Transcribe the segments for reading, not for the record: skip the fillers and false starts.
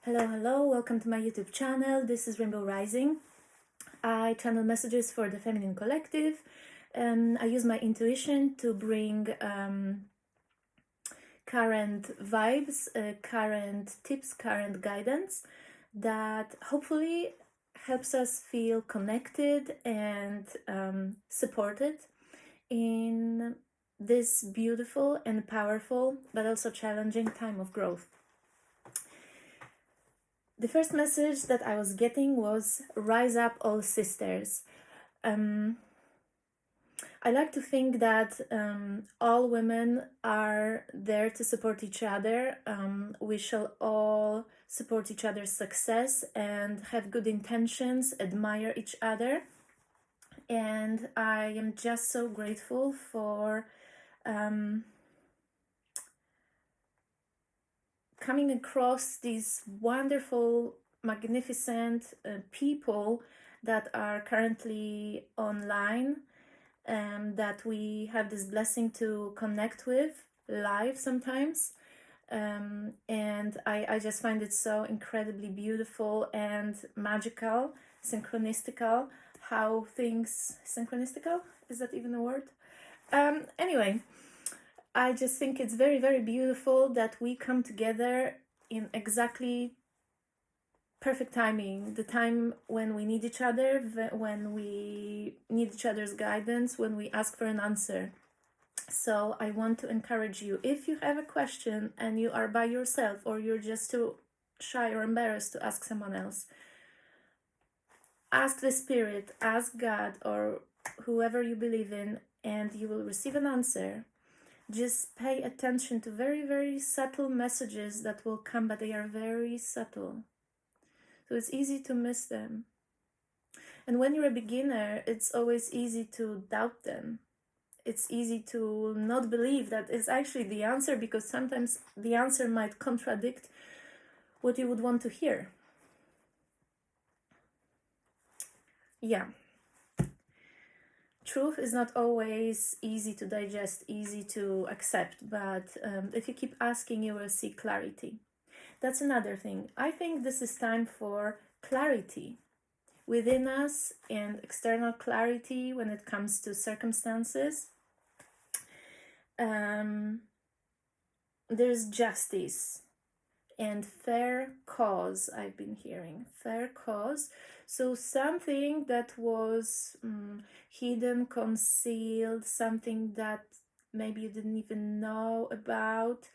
Hello, welcome to my YouTube channel. This is Rainbow Rising. I channel messages for the Feminine Collective. I use my intuition to bring current vibes, current tips, current guidance that hopefully helps us feel connected and supported in this beautiful and powerful but also challenging time of growth. The first message that I was getting was "Rise up, all sisters." I like to think that all women are there to support each other. We shall all support each other's success and have good intentions, admire each other. And I am just so grateful for coming across these wonderful, magnificent people that are currently online, that we have this blessing to connect with live sometimes. And I just find it so incredibly beautiful and magical, synchronistical, how things, synchronistical, is that even a word? Anyway, I just think it's very, very beautiful that we come together in exactly perfect timing, the time when we need each other, when we need each other's guidance, when we ask for an answer. So I want to encourage you, if you have a question and you are by yourself or you're just too shy or embarrassed to ask someone else, ask the Spirit, ask God or whoever you believe in, and you will receive an answer. Just pay attention to very, very subtle messages that will come, but they are very subtle. So it's easy to miss them. And when you're a beginner, it's always easy to doubt them. It's easy to not believe that it's actually the answer, because sometimes the answer might contradict what you would want to hear. Yeah. Truth is not always easy to digest, easy to accept, but if you keep asking, you will see clarity. That's another thing. I think this is time for clarity within us and external clarity when it comes to circumstances. There's justice and fair cause, I've been hearing. Fair cause. So something that was hidden, concealed, something that maybe you didn't even know about,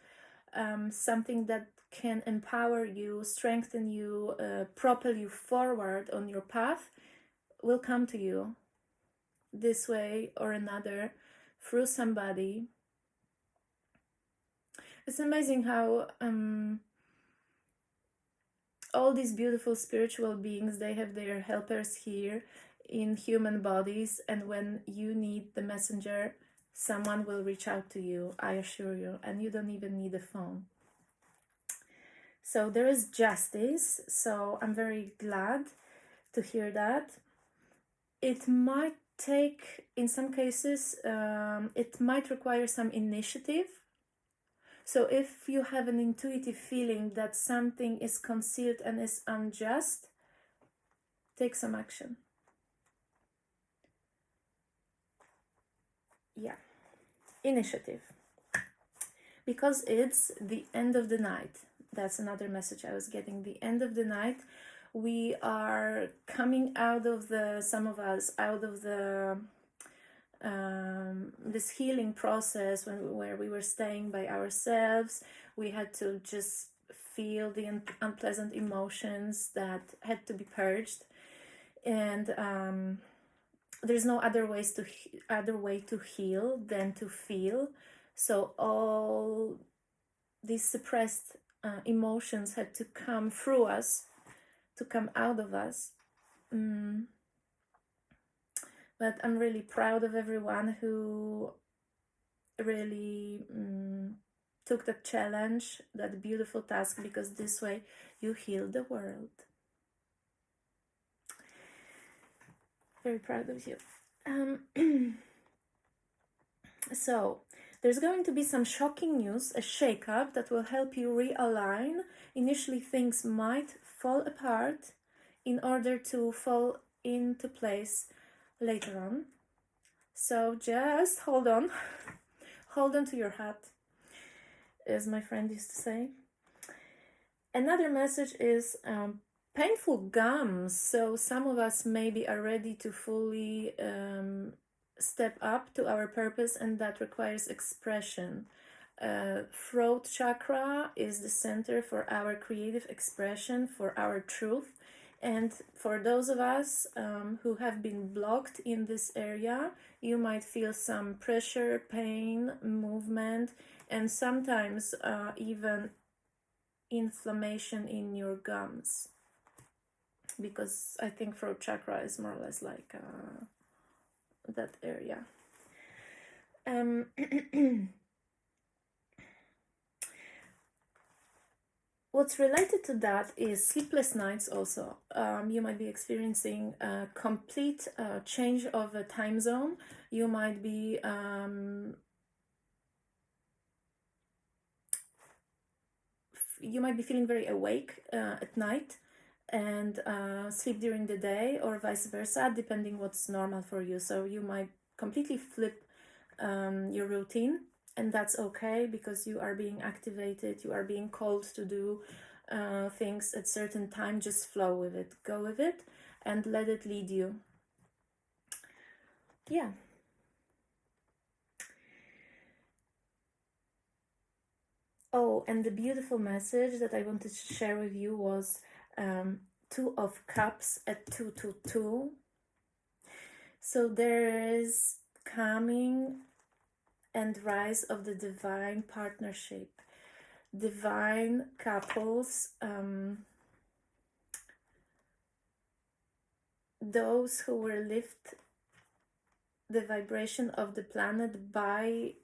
something that can empower you, strengthen you, propel you forward on your path, will come to you this way or another through somebody. It's amazing how all these beautiful spiritual beings, they have their helpers here in human bodies, and when you need the messenger, someone will reach out to you, I assure you, and you don't even need a phone. So there is justice, so I'm very glad to hear that. It might take, in some cases, it might require some initiative. So if you have an intuitive feeling that something is concealed and is unjust, take some action. Yeah, initiative. Because it's the end of the night. That's another message I was getting. The end of the night. We are coming out of some of us, out of the this healing process where we were staying by ourselves. We had to just feel the unpleasant emotions that had to be purged, and there's no other way to heal than to feel. So all these suppressed emotions had to come through us, to come out of us. But I'm really proud of everyone who really took that challenge, that beautiful task, because this way you heal the world. Very proud of you. So There's going to be some shocking news, a shake-up that will help you realign. Initially, things might fall apart in order to fall into place later on. So just hold on. Hold on to your hat, as my friend used to say. Another message is painful gums. So some of us maybe are ready to fully step up to our purpose, and that requires expression. Throat chakra is the center for our creative expression, for our truth. And for those of us who have been blocked in this area, you might feel some pressure, pain, movement, and sometimes even inflammation in your gums, because I think throat chakra is more or less like that area. What's related to that is sleepless nights also. You might be experiencing a complete change of a time zone. You might be feeling very awake at night and sleep during the day, or vice versa, depending what's normal for you. So you might completely flip your routine, and that's okay, because you are being activated, you are being called to do things at certain time. Just flow with it, go with it, and let it lead you. Yeah. Oh, and the beautiful message that I wanted to share with you was 2 of Cups at 222. So there is coming and rise of the divine partnership, divine couples, those who will lift the vibration of the planet by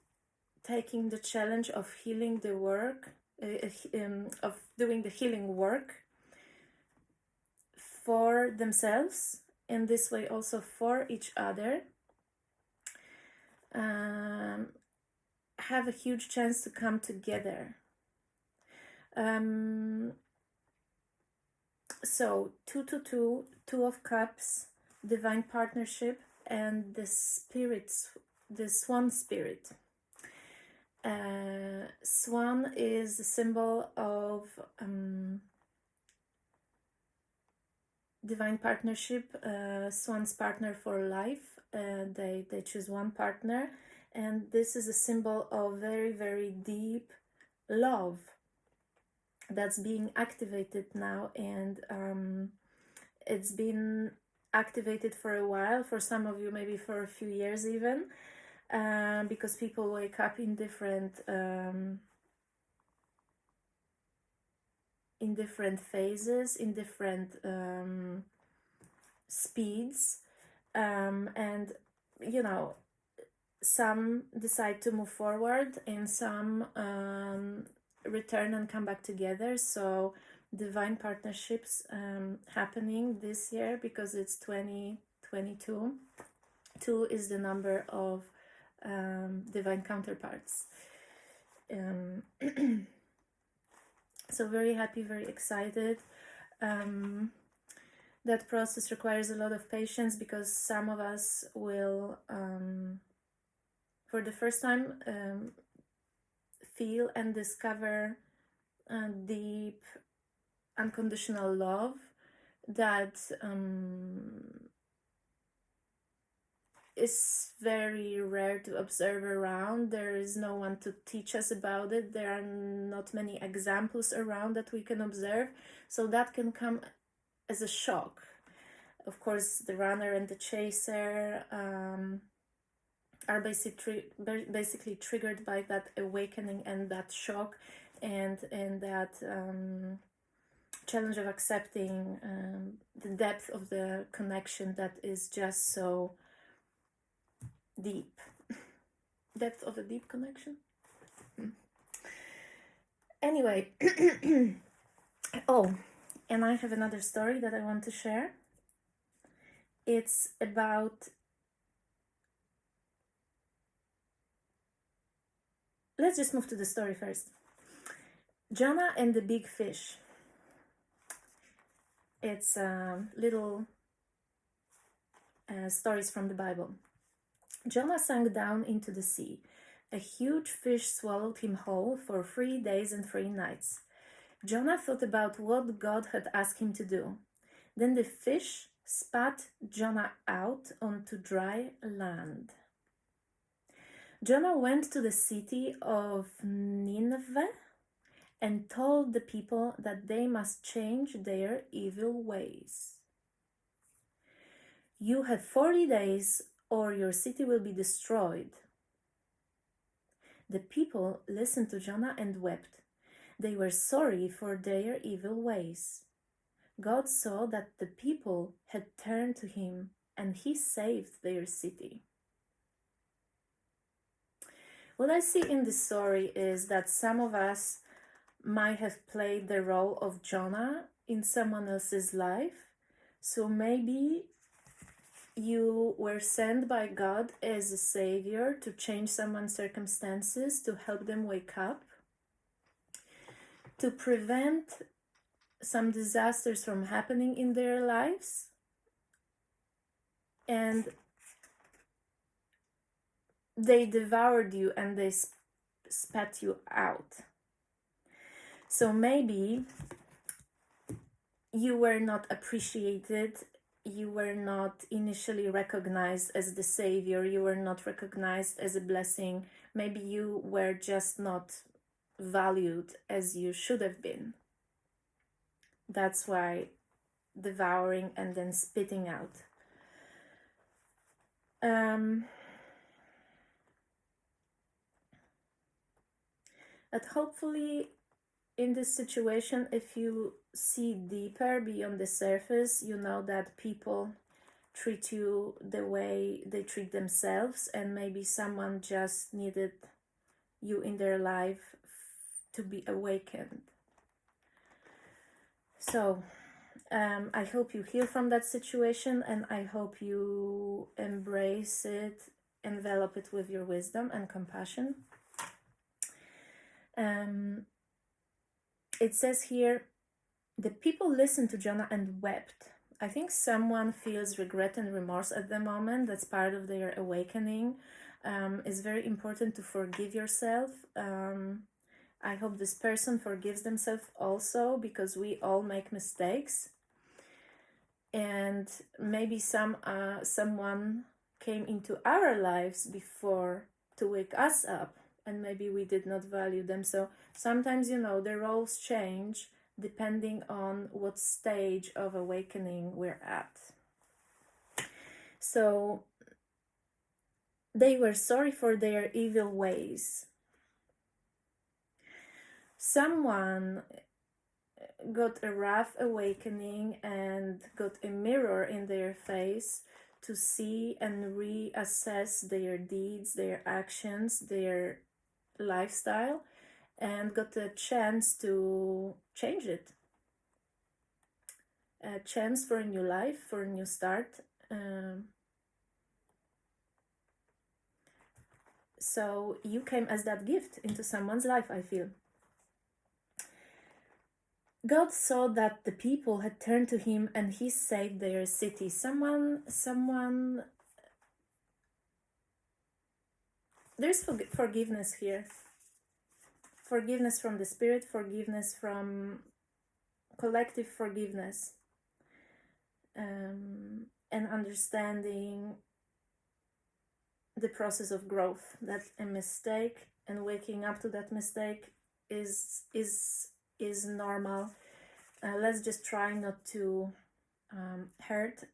taking the challenge of healing the work, of doing the healing work for themselves, and this way also for each other, have a huge chance to come together. So 222, 2 of Cups, divine partnership, and the spirits, the swan spirit. Swan is a symbol of divine partnership. Swan's partner for life. They choose one partner, and this is a symbol of very, very deep love that's being activated now, and it's been activated for a while, for some of you maybe for a few years even, because people wake up in different phases, in different speeds, and you know, some decide to move forward and some return and come back together. So divine partnerships happening this year, because it's 2022. 2 is the number of divine counterparts. So very happy, very excited. That process requires a lot of patience, because some of us will for the first time feel and discover deep unconditional love that is very rare to observe around. There is no one to teach us about it. There are not many examples around that we can observe, so that can come as a shock. Of course, the runner and the chaser are basically triggered by that awakening and that shock, and that challenge of accepting the depth of the connection that is just so deep. Depth of a deep connection. Anyway, oh, and I have another story that I want to share. It's about let's just move to the story first. Jonah and the big fish. It's little stories from the Bible. Jonah sank down into the sea. A huge fish swallowed him whole for 3 days and 3 nights. Jonah thought about what God had asked him to do. Then the fish spat Jonah out onto dry land. Jonah went to the city of Nineveh and told the people that they must change their evil ways. You have 40 days or your city will be destroyed. The people listened to Jonah and wept. They were sorry for their evil ways. God saw that the people had turned to him and he saved their city. What I see in this story is that some of us might have played the role of Jonah in someone else's life. So maybe you were sent by God as a savior to change someone's circumstances, to help them wake up, to prevent some disasters from happening in their lives. And they devoured you and they spat you out. So maybe you were not appreciated, you were not initially recognized as the savior, you were not recognized as a blessing. Maybe you were just not valued as you should have been. That's why devouring and then spitting out. But hopefully in this situation, if you see deeper beyond the surface, you know that people treat you the way they treat themselves, and maybe someone just needed you in their life to be awakened. So I hope you heal from that situation, and I hope you embrace it, envelop it with your wisdom and compassion. It says here, the people listened to Jonah and wept. I think someone feels regret and remorse at the moment. That's part of their awakening. It's very important to forgive yourself. I hope this person forgives themselves also, because we all make mistakes. And maybe someone came into our lives before to wake us up, and maybe we did not value them. So sometimes, the roles change depending on what stage of awakening we're at. So they were sorry for their evil ways. Someone got a rough awakening and got a mirror in their face to see and reassess their deeds, their actions, their lifestyle, and got a chance to change it. A chance for a new life, for a new start. So you came as that gift into someone's life, I feel. God saw that the people had turned to him and he saved their city. Someone, there's forgiveness here. Forgiveness from the Spirit, forgiveness from collective forgiveness, and understanding the process of growth. That a mistake and waking up to that mistake is normal. Let's just try not to hurt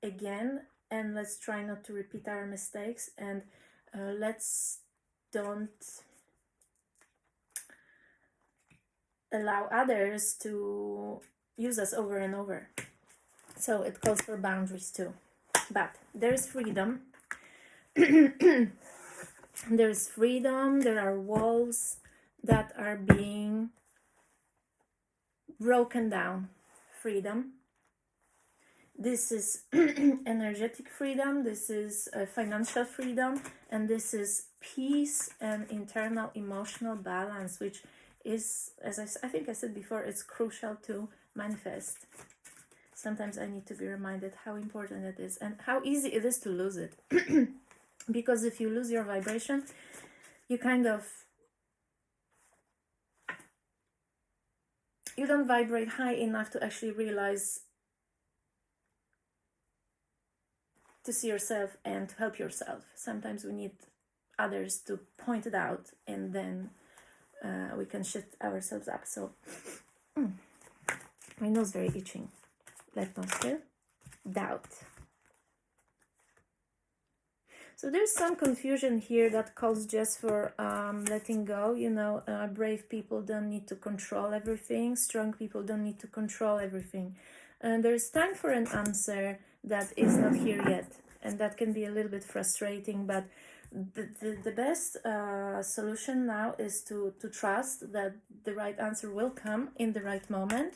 again, and let's try not to repeat our mistakes, and let's don't allow others to use us over and over. So it calls for boundaries too. But there's freedom. There's freedom. There are walls that are being broken down. Freedom. This is energetic freedom. This is financial freedom. And this is peace and internal emotional balance, which is, as I think I said before, it's crucial to manifest. Sometimes I need to be reminded how important it is and how easy it is to lose it. Because if you lose your vibration, you you don't vibrate high enough to actually realize, to see yourself and to help yourself. Sometimes we need others to point it out, and then we can shift ourselves up. So my nose very itching. Left nostril. Doubt. So there's some confusion here that calls just for letting go. You know, brave people don't need to control everything. Strong people don't need to control everything. And there's time for an answer that is not here yet. And that can be a little bit frustrating. But the best solution now is to trust that the right answer will come in the right moment.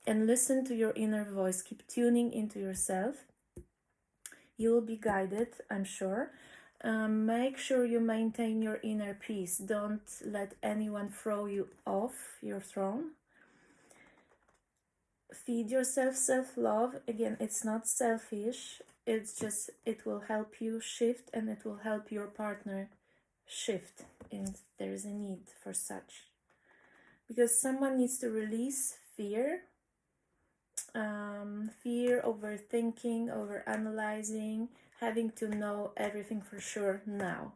And listen to your inner voice. Keep tuning into yourself. You will be guided, I'm sure. Make sure you maintain your inner peace. Don't let anyone throw you off your throne. Feed yourself self-love. Again, it's not selfish. It's just, it will help you shift, and it will help your partner shift. And there is a need for such. Because someone needs to release fear. Fear, overthinking, overanalyzing, having to know everything for sure now.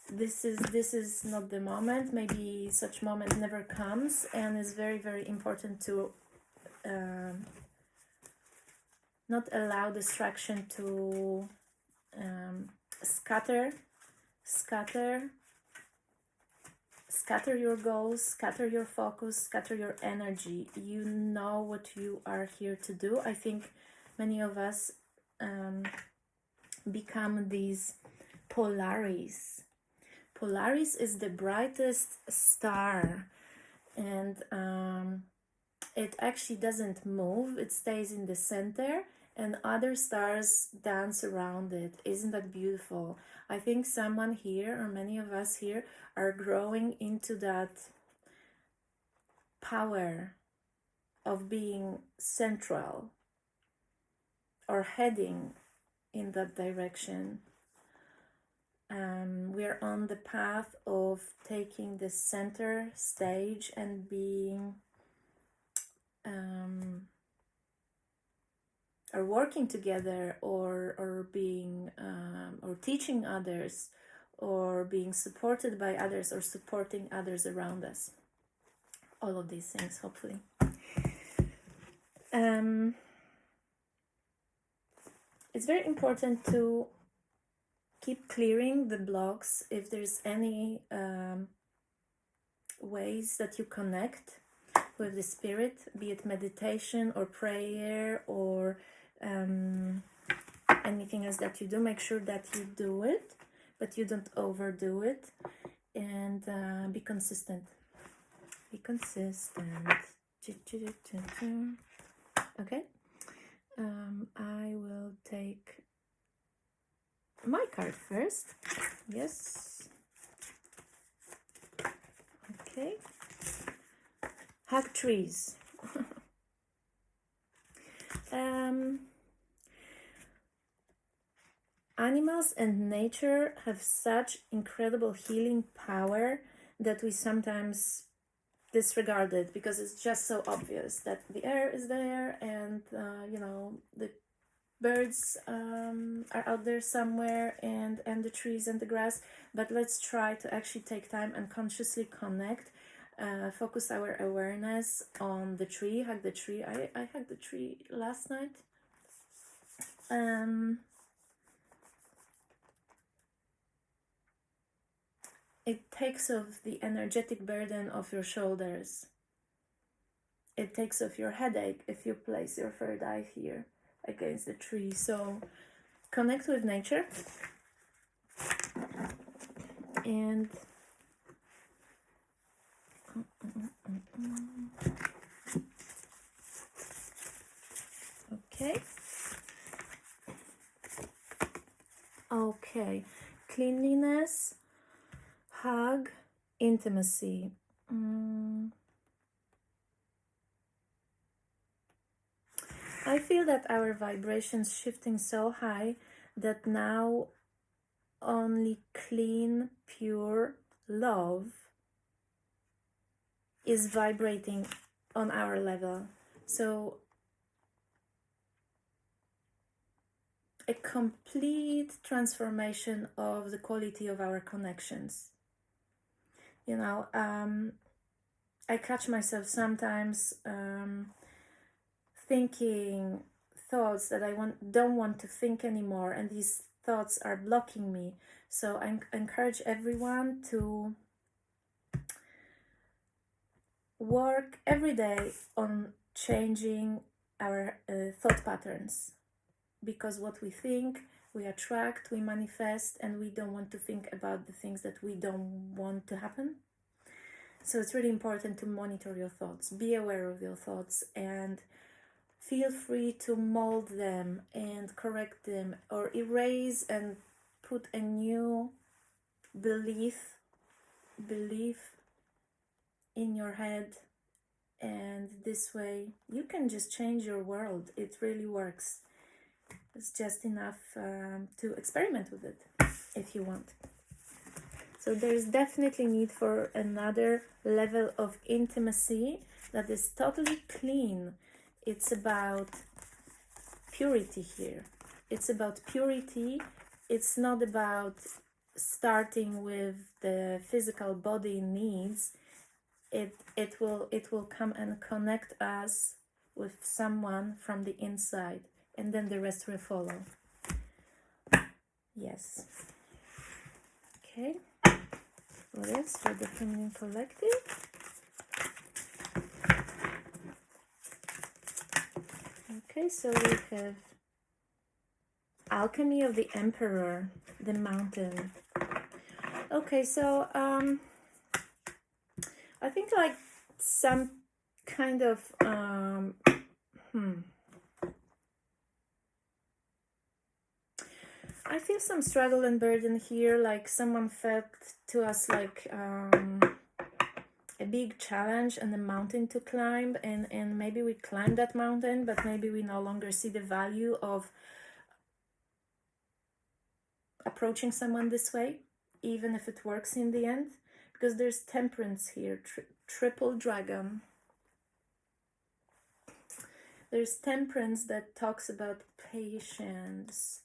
This is not the moment. Maybe such moment never comes, and it's very, very important to not allow distraction to scatter your goals, scatter your focus, scatter your energy. You know what you are here to do. I think many of us become these POLARIS. POLARIS is the brightest star, and it actually doesn't move. It stays in the center, and other stars dance around it. Isn't that beautiful? I think someone here, or many of us here, are growing into that power of being central, or heading in that direction. We're on the path of taking the center stage and being or working together, or being or teaching others, or being supported by others, or supporting others around us. All of these things, hopefully. It's very important to keep clearing the blocks. If there's any ways that you connect with the spirit, be it meditation or prayer or anything else that you do, make sure that you do it, but you don't overdo it, and be consistent. Be consistent. Okay. I will take my card first. Yes. Okay. Hug trees. Animals and nature have such incredible healing power that we sometimes disregard it because it's just so obvious that the air is there, and you know, the birds are out there somewhere, and the trees and the grass. But let's try to actually take time and consciously connect, focus our awareness on the tree. Hug the tree. I hugged the tree last night. It takes off the energetic burden off your shoulders. It takes off your headache if you place your third eye here against the tree. So connect with nature, and okay. Okay, cleanliness, hug, intimacy. I feel that our vibrations shifting so high that now only clean, pure love is vibrating on our level. So a complete transformation of the quality of our connections. You know, I catch myself sometimes thinking thoughts that I don't want to think anymore, and these thoughts are blocking me. So I encourage everyone to work every day on changing our thought patterns, because what we think, we attract, we manifest, and we don't want to think about the things that we don't want to happen. So it's really important to monitor your thoughts, be aware of your thoughts, and feel free to mold them and correct them or erase and put a new belief in your head. And this way you can just change your world. It really works. It's just enough to experiment with it if you want. So there's definitely need for another level of intimacy that is totally clean. It's about purity here. It's about purity. It's not about starting with the physical body needs. It will come and connect us with someone from the inside, and then the rest will follow. Yes. Okay. What else for the feminine collective? Okay, so we have alchemy of the emperor, the mountain. Okay, so I think like some kind of I feel some struggle and burden here, like someone felt to us like a big challenge and a mountain to climb, and maybe we climbed that mountain, but maybe we no longer see the value of approaching someone this way, even if it works in the end, because there's temperance here, triple dragon. There's temperance that talks about patience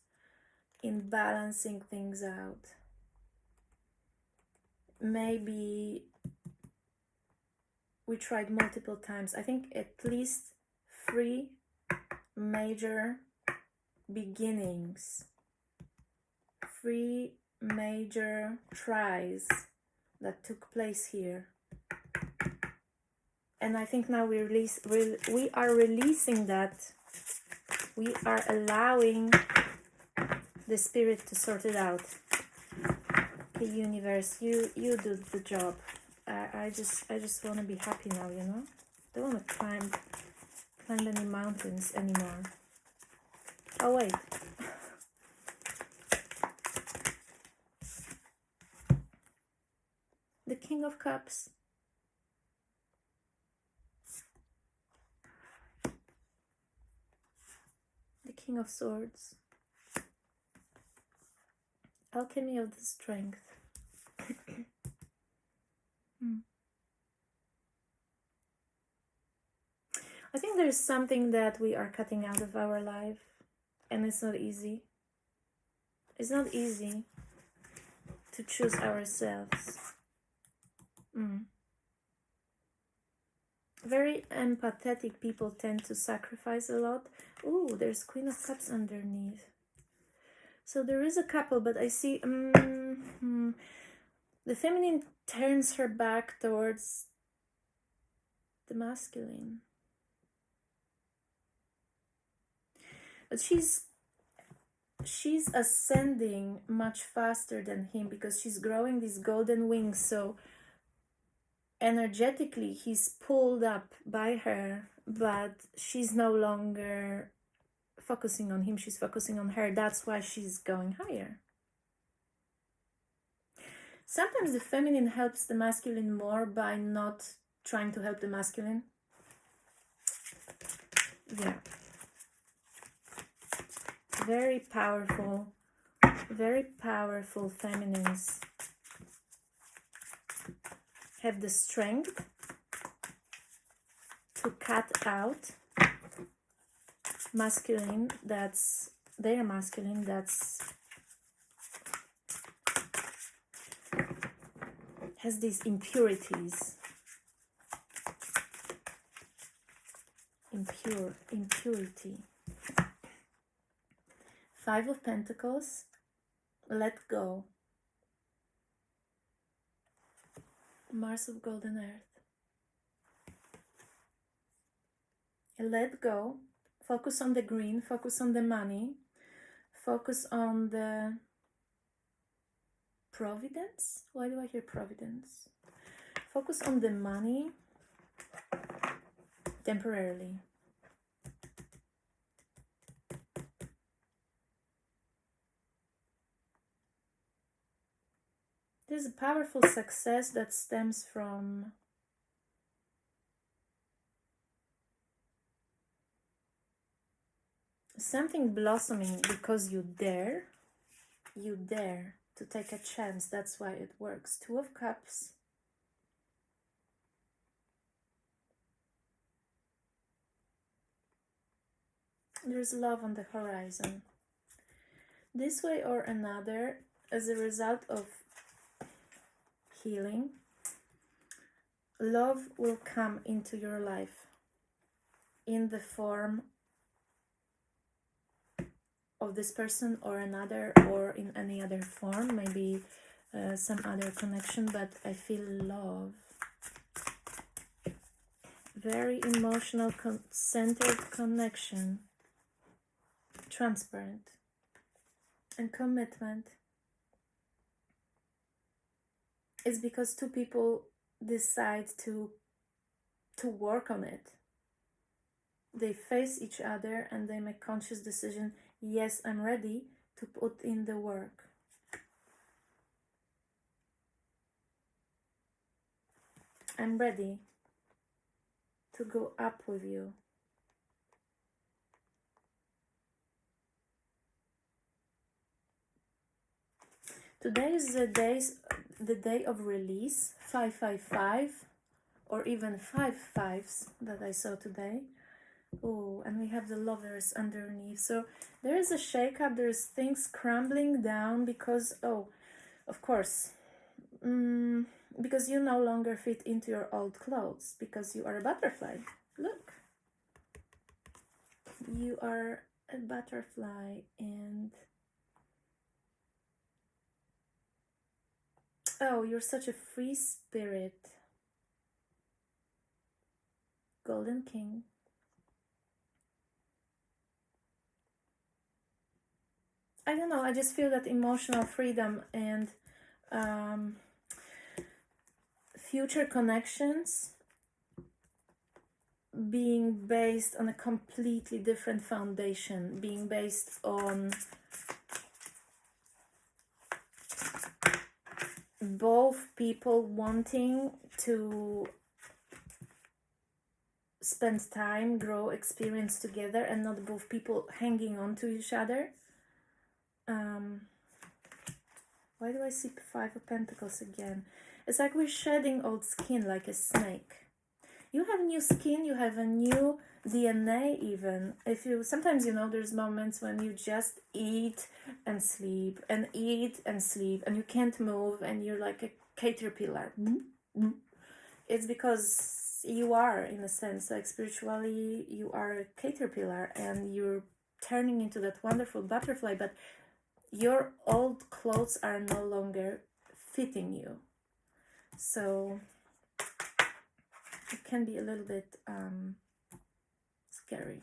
in balancing things out. Maybe we tried multiple times. I think at least 3 major beginnings, 3 major tries that took place here. And I think now we are releasing that. We are allowing the spirit to sort it out. The universe, you do the job. I just want to be happy now, you know. Don't want to climb any mountains anymore. Oh wait. The King of Cups. The King of Swords. Alchemy of the Strength. I think there's something that we are cutting out of our life, and it's not easy. It's not easy to choose ourselves. Very empathetic people tend to sacrifice a lot. Ooh, there's Queen of Cups underneath. So there is a couple, but I see the feminine turns her back towards the masculine. But she's ascending much faster than him because she's growing these golden wings. So energetically, he's pulled up by her, but she's no longer focusing on him. She's focusing on her. That's why she's going higher. Sometimes the feminine helps the masculine more by not trying to help the masculine. Yeah. Very powerful feminines have the strength to cut out masculine, that's their masculine, that's has these impurities, impurity. Five of Pentacles, let go. Mars of Golden Earth. Let go. Focus on the green, focus on the money, focus on the providence. Why do I hear providence? Focus on the money temporarily. There's a powerful success that stems from something blossoming because you dare to take a chance. That's why it works. Two of Cups. There's love on the horizon. This way or another, as a result of healing, love will come into your life in the form of this person or another, or in any other form, maybe some other connection, but I feel love. Very emotional, centered connection, transparent, and commitment. It's because two people decide to work on it. They face each other and they make conscious decision. Yes, I'm ready to put in the work. I'm ready to go up with you. Today is the day of release. 555, or even 5 5s that I saw today. Oh, and we have the Lovers underneath. So there is a shake-up. There's things crumbling down because, oh, of course, because you no longer fit into your old clothes, because you are a butterfly. Look, you are a butterfly, and oh, you're such a free spirit. Golden King. I don't know, I just feel that emotional freedom and future connections being based on a completely different foundation, being based on both people wanting to spend time, grow, experience together, and not both people hanging on to each other. Why do I see 5 of Pentacles again? It's like we're shedding old skin like a snake. You have new skin, you have a new DNA even. Sometimes, there's moments when you just eat and sleep and eat and sleep and you can't move and you're like a caterpillar. It's because you are, in a sense, like spiritually, you are a caterpillar and you're turning into that wonderful butterfly, but your old clothes are no longer fitting you. So it can be a little bit scary.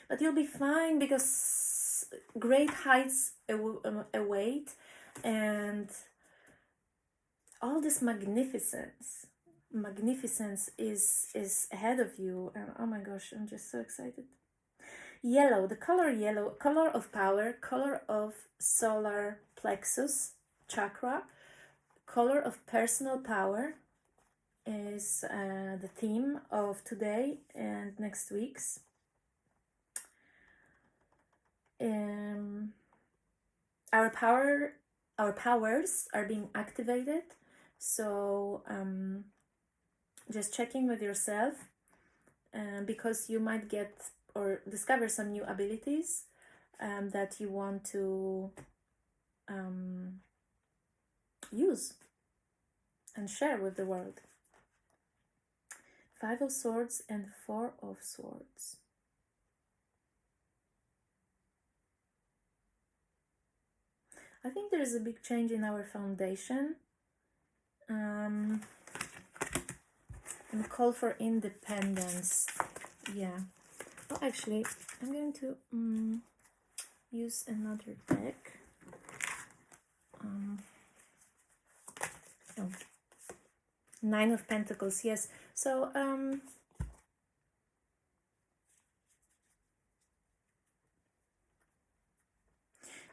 But you'll be fine, because great heights await, and all this magnificence is ahead of you. And oh my gosh, I'm just so excited. Yellow, the color yellow, color of power, color of solar plexus, Chakra. Color of personal power is the theme of today and next week's. Our powers are being activated, so just checking with yourself, because you might get or discover some new abilities that you want to use and share with the world. 5 of Swords and 4 of Swords. I think there is a big change in our foundation, and call for independence. Yeah. Oh, actually, I'm going to use another deck. Oh. 9 of Pentacles. Yes. So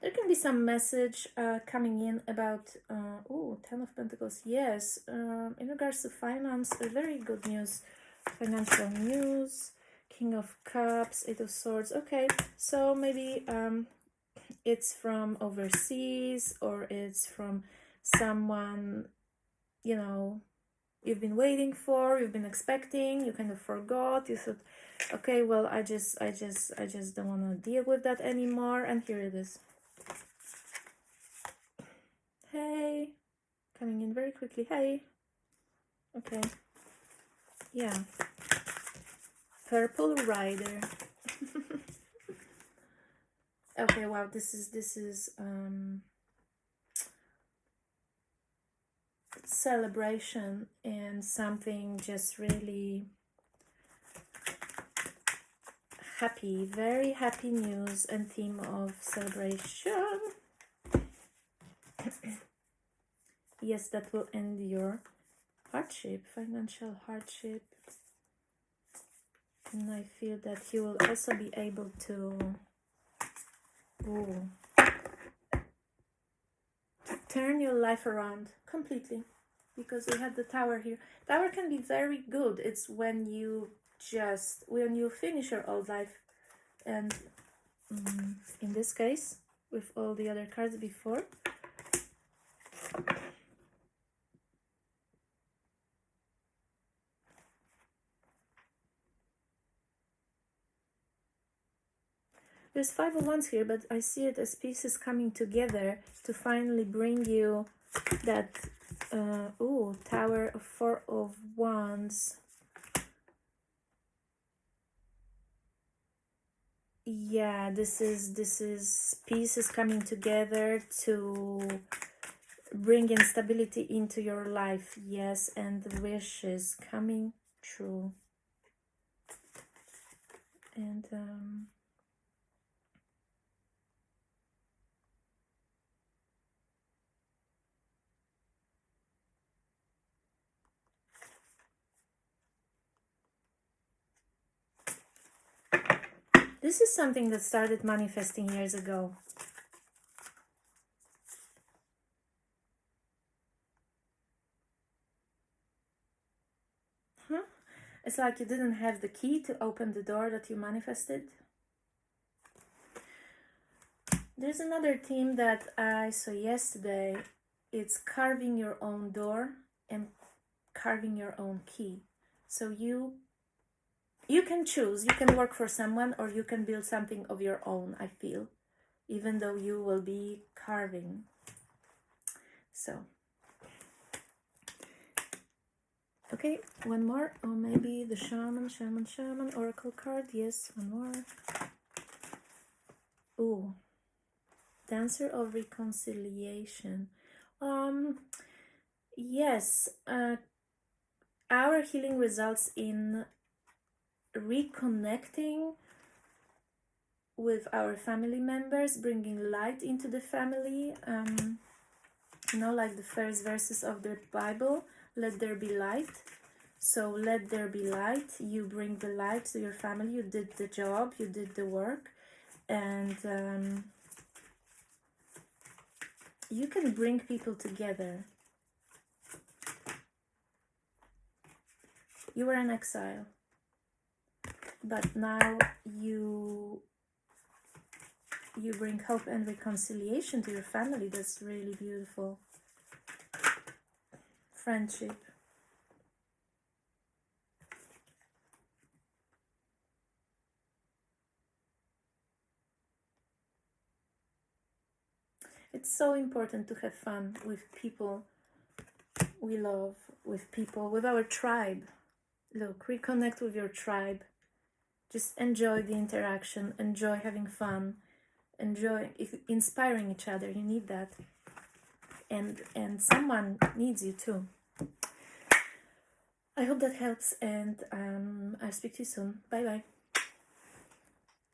there can be some message coming in about, 10 of Pentacles, yes, in regards to finance, very good news, financial news, King of Cups, 8 of Swords, okay, so maybe it's from overseas, or it's from someone, you know, you've been waiting for, you've been expecting, you kind of forgot, you thought, okay, well, I just don't want to deal with that anymore, and here it is. Hey, coming in very quickly. Hey, okay, yeah, Purple Rider. Okay, wow, this is celebration and something just really happy, very happy news and theme of celebration. Yes, that will end your hardship, financial hardship. And I feel that you will also be able to, turn your life around completely, because we had the Tower here. Tower can be very good. It's when you finish your old life, and in this case, with all the other cards before, there's 5 of Wands here, but I see it as pieces coming together to finally bring you that, Tower of 4 of Wands. Yeah, this is pieces coming together to bring in stability into your life. Yes, and the wishes coming true. And this is something that started manifesting years ago. It's like you didn't have the key to open the door that you manifested. There's another theme that I saw yesterday. It's carving your own door and carving your own key. So you can choose. You can work for someone, or you can build something of your own, I feel. Even though you will be carving. So. Okay, one more, or maybe the Shaman, Oracle card. Yes, one more. Ooh, Dancer of Reconciliation. Yes, our healing results in reconnecting with our family members, bringing light into the family. Like the first verses of the Bible. Let there be light. So let there be light. You bring the light to your family. You did the job. You did the work. And you can bring people together. You were in exile, but now you bring hope and reconciliation to your family. That's really beautiful. Friendship. It's so important to have fun with people we love, with people, with our tribe. Look, reconnect with your tribe. Just enjoy the interaction, enjoy having fun, enjoy inspiring each other. You need that. And someone needs you too. I hope that helps, and I'll speak to you soon. Bye bye.